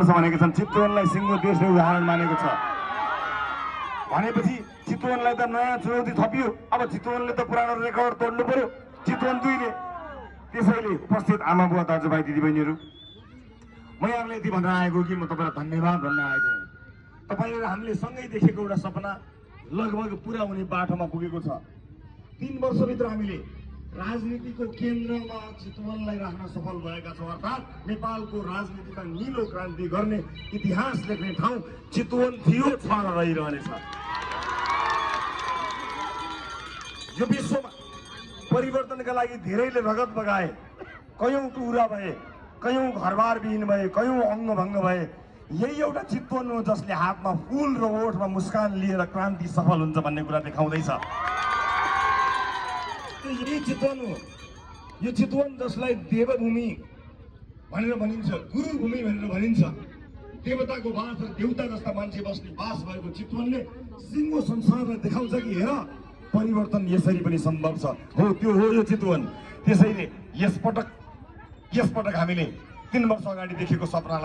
भनेका छन्। चितवनलाई सिङ्गो देशले उदाहरण मानेको छ भनेपछि चितवनलाई त नयाँ चुनौती थपियो। अब चितवनले त पुरानो रेकर्ड तोड्नु पर्यो, चितवन 2 ले। त्यसैले उपस्थित आमा बुवा दाजुभाइ दिदीबहिनीहरू, म यहाँलाई यति भन्न आएको कि म तपाईँलाई धन्यवाद भन्न आएको हुँ। तपाईँले र हामीले सँगै देखेको एउटा सपना लगभग पुरा हुने बाटोमा पुगेको छ। 3 वर्षभित्र हामीले राजनीतिको केन्द्रमा चितवनलाई राख्न सफल भएका छौँ। अर्थात् नेपालको राजनीतिमा निलो क्रान्ति गर्ने, इतिहास लेख्ने ठाउँ चितवन थियो, छ र रहिरहनेछ। यो विश्वमा परिवर्तनका लागि धेरैले रगत बगाए, कयौं टुरा भए, कयौं घरबार विहीन भए, कयौं अङ्गभङ्ग भए। यही एउटा चितवन हो जसले हातमा फूल र ओठमा मुस्कान लिएर क्रान्ति सफल हुन्छ भन्ने कुरा देखाउँदैछ। यही चितवन हो। यो चितवन जसलाई देवभूमि भनेर भनिन्छ, गुरुभूमि भनेर भनिन्छ, देवताको बास र देउता जस्ता मान्छे बस्ने बास भएको चितवनले सिङ्गो संसारलाई देखाउँछ कि हेर, परिवर्तन यसरी पनि सम्भव छ। हो, त्यो हो यो चितवन। त्यसैले यसपटक हामीले 3 वर्ष अगाडि देखेको सपनालाई